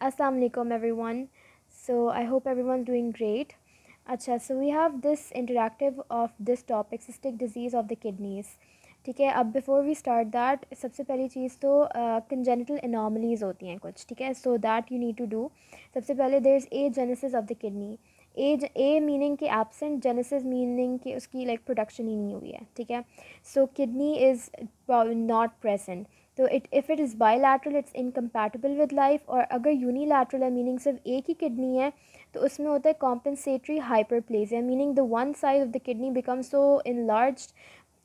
Assalamu alaikum everyone. So I hope everyone's doing great. अच्छा, so we have this interactive of this topic cystic disease of the kidneys. ठीक है, अब before we start that, सबसे पहली चीज़ तो congenital anomalies होती हैं कुछ, ठीक है, so that you need to do. सबसे पहले there is agenesis of the kidney. A meaning कि absent, genesis meaning कि उसकी like production ही नहीं हुई है, ठीक है. So kidney is not present. तो if it is bilateral it's incompatible with life, और अगर यूनिलैटरल है मीनिंग सिर्फ एक ही किडनी है तो उसमें होता है compensatory hyperplasia, meaning the one side of the kidney become so enlarged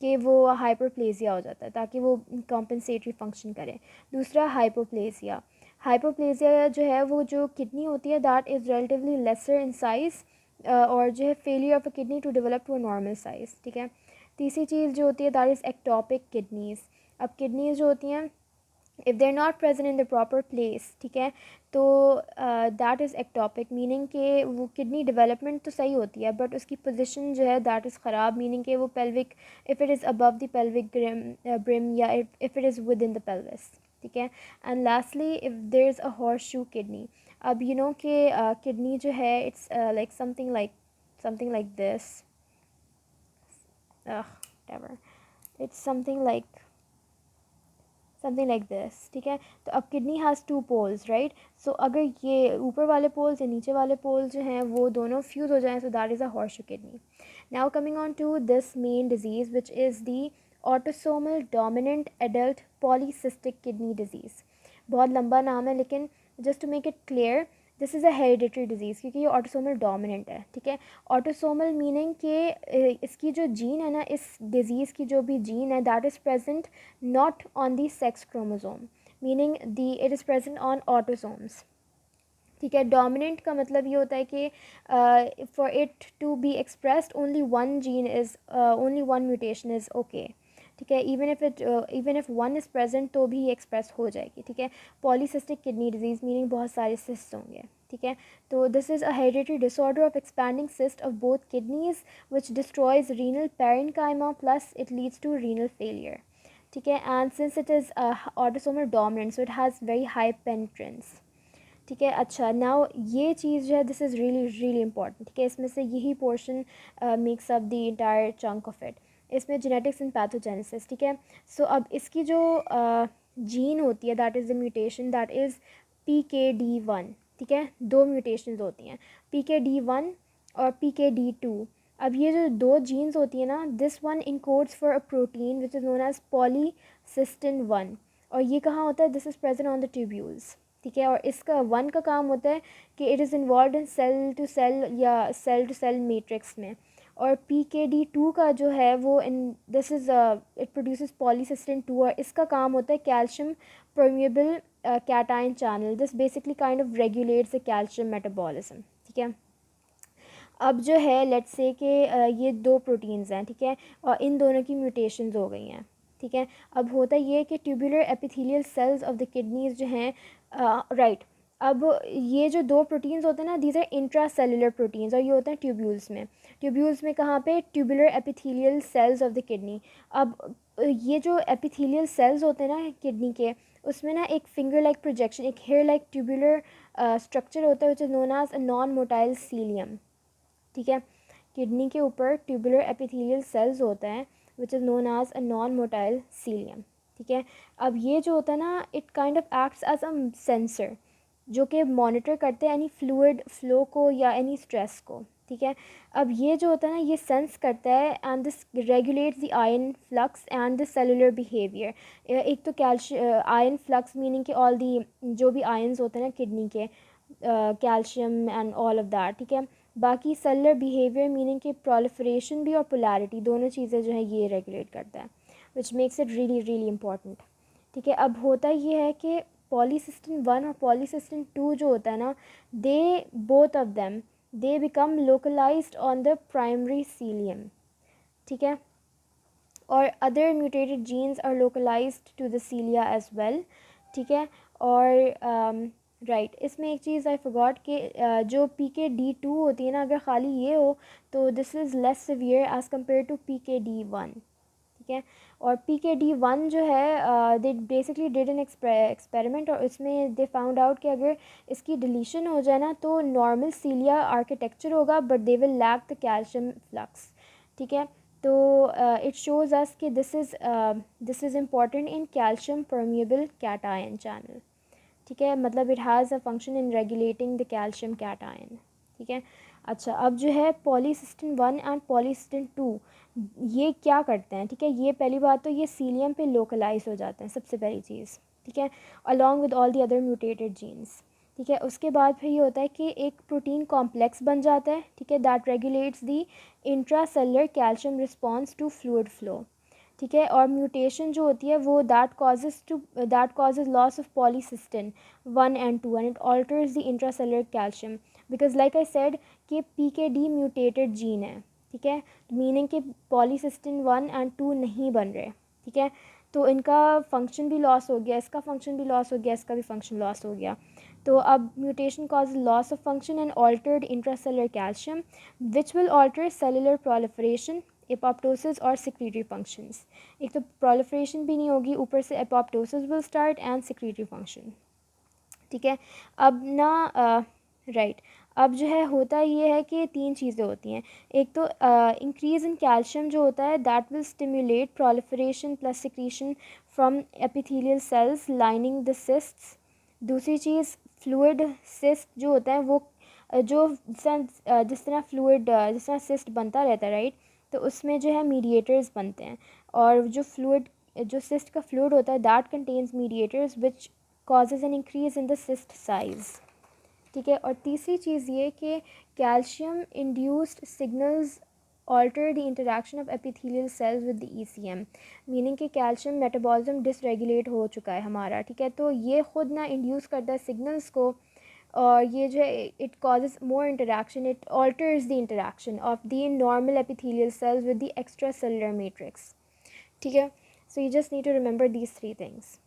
कि वो हाइपरप्लेजिया हो जाता है ताकि वो कॉम्पनसेटरी फंक्शन करे. दूसरा हाइपोप्लेजिया. हाइपोप्लेजिया जो है वो जो किडनी होती है that is relatively lesser in size, और जो है failure of a kidney to develop to a normal size, ठीक है. तीसरी चीज़ जो होती है दैट इज़ एक्टोपिक किडनीज़. अब किडनीज़ जो होती हैं if they are not present in the proper place, ठीक है, तो दैट इज़ एक्टोपिक, मीनिंग कि वो किडनी डेवलपमेंट तो सही होती है बट उसकी पोजीशन जो है दैट इज़ ख़राब, मीनिंग कि वो pelvic, if it is above the pelvic brim या if it is within the pelvis, ठीक है. And lastly if there is a horseshoe kidney. अब यू नो कि किडनी जो है it's like something like this, whatever, it's something like this, ठीक है. तो अब kidney has two poles, right. So अगर ये ऊपर वाले पोल्स या नीचे वाले पोल्स जो हैं वो दोनों फ्यूज़ हो जाएं, so that is a horseshoe kidney. Now coming on to this main disease which is the autosomal dominant adult polycystic kidney disease. बहुत लंबा नाम है लेकिन just to make it clear, this is a hereditary disease क्योंकि ये autosomal dominant है, ठीक है. ऑटोसोमल मीनिंग के इसकी जो जीन है ना, इस डिज़ीज़ की जो भी जीन है that is present not on the sex chromosome, meaning it is present on autosomes, ठीक है. डोमिनेंट का मतलब ये होता है कि for it to be expressed only one gene is, only one mutation is okay, ठीक है. Even if one is present तो भी एक्सप्रेस हो जाएगी, ठीक है. पॉलीसिस्टिक किडनी डिजीज़ मीनिंग बहुत सारे सिस्ट होंगे, ठीक है. तो this is a hereditary disorder of expanding cyst of both kidneys which destroys renal parenchyma plus it leads to renal failure, ठीक है. And since it is autosomal dominant so it has very high penetrance, ठीक है. अच्छा, now ये चीज़ जो है this is really really important, ठीक है. इसमें से यही portion makes up the entire chunk of it. इसमें जेनेटिक्स एंड पैथोजेनेसिस, ठीक है. सो अब इसकी जो जीन होती है that is the mutation that is PKD1, ठीक है. दो म्यूटेशंस होती हैं, PKD1 और PKD2. अब ये जो दो जीन्स होती हैं ना, this one encodes for a protein which is known as polycystin 1, और ये कहाँ होता है, this is present on the tubules, ठीक है. और इसका वन का काम होता है कि it is involved in cell to cell या सेल टू सेल मैट्रिक्स में. और PKD2 का जो है वो in this is it produces polycystin 2, और इसका काम होता है calcium permeable cation channel. This basically kind of regulates the calcium metabolism, ठीक है. अब जो है लेट्स से कि ये दो प्रोटीन्स हैं, ठीक है, और इन दोनों की म्यूटेशंस हो गई हैं, ठीक है. अब होता ये कि tubular epithelial cells of the kidneys जो हैं, राइट, अब ये जो दो प्रोटीन्स होते हैं ना, these are intracellular proteins, और ये होते हैं ट्यूब्यूल्स में. ट्यूब्यूल्स में कहाँ पे, tubular epithelial cells of the kidney. अब ये जो एपिथेलियल सेल्स होते हैं ना किडनी के, उसमें ना एक फिंगर लाइक प्रोजेक्शन, एक हेयर लाइक ट्यूबुलर स्ट्रक्चर होता है which is known as a non motile cilium, ठीक है. किडनी के ऊपर ट्यूबुलर एपिथेलियल सेल्स होते हैं which is known as a non motile cilium, ठीक है. अब ये जो होता है ना, it kind of acts as a sensor जो कि मॉनिटर करते हैं एनी फ्लूइड फ्लो को या एनी स्ट्रेस को, ठीक है. अब ये जो होता है ना, ये सेंस करता है and this regulates the ion flux and the cellular behaviour. एक तो आयन फ्लक्स मीनिंग कि ऑल दी जो भी आयन्स होते हैं ना किडनी के, calcium and all of that, ठीक है. बाकी सेलुलर बिहेवियर मीनिंग कि प्रोलिफरेशन भी और पोलैरिटी दोनों चीज़ें जो है ये रेगुलेट करता है which makes it really really important, ठीक है. अब होता ये है कि पॉलीसिस्टिन 1 और पॉलीसिस्टिन 2 जो होता है ना, they both of them they become localised on the primary cilium, ठीक है. और other mutated genes are localised to the cilia as well, ठीक है. और राइट, इसमें एक चीज़ आई फॉरगॉट कि जो PKD2 होती है ना, अगर ख़ाली ये हो तो this is less severe as compared to PKD1, ठीक है। और PKD1 जो है they basically did an experiment, और इसमें दे फाउंड आउट कि अगर इसकी डिलीशन हो जाए ना तो नॉर्मल सीलिया आर्किटेक्चर होगा but they will lack the calcium flux, ठीक है। तो इट शोज़ अस कि this is important in calcium permeable cation channel, ठीक है। मतलब it has a function in regulating the calcium cation, ठीक है। अच्छा, अब जो है पॉलीसिस्टीन 1 एंड पॉलीसिस्टीन 2 ये क्या करते हैं, ठीक है। ये पहली बात तो ये सीलियम पे लोकलाइज हो जाते हैं, सबसे पहली चीज़, ठीक है, along with all the other mutated genes, ठीक है। उसके बाद फिर ये होता है कि एक प्रोटीन कॉम्प्लेक्स बन जाता है, ठीक है, that regulates the intracellular calcium response to fluid flow, ठीक है। और म्यूटेशन जो होती है वो that causes loss of polycystin 1 and 2 and it alters the intracellular calcium, because like I said कि PKD म्यूटेटेड जीन है, ठीक है, मीनिंग कि पॉलीसिस्टीन 1 एंड 2 नहीं बन रहे, ठीक है। तो इनका फंक्शन भी लॉस हो गया, इसका फंक्शन भी लॉस हो गया, इसका भी फंक्शन लॉस हो गया। तो अब mutation causes loss of function and altered intracellular calcium which will alter cellular proliferation, apoptosis और सिक्रीटरी फंक्शंस। एक तो प्रोलिफरेशन भी नहीं होगी, ऊपर से apoptosis will start and secretory function, ठीक है। अब ना राइट, अब जो है होता ये है कि तीन चीज़ें होती हैं। एक तो इंक्रीज़ इन कैल्शियम जो होता है that will stimulate proliferation plus secretion from epithelial cells lining the cysts. दूसरी चीज़ फ्लूइड सिस्ट जो होता है वो जो जिस तरह फ्लूइड जिस तरह सिस्ट बनता रहता है, राइट, तो उसमें जो है मीडिएटर्स बनते हैं, और जो सिस्ट का फ्लूइड होता है that contains mediators which causes an increase in the cyst size, ठीक है। और तीसरी चीज़ ये कि calcium induced signals alter the interaction of epithelial cells with the ECM, meaning कि कैल्शियम मेटाबॉलिज्म डिसरेगुलेट हो चुका है हमारा, ठीक है। तो ये खुद ना इंड्यूस करता है सिग्नल्स को, और ये जो है it causes more interaction, it alters the interaction of the normal epithelial cells with the extracellular matrix, ठीक है। So you just need to remember these three things.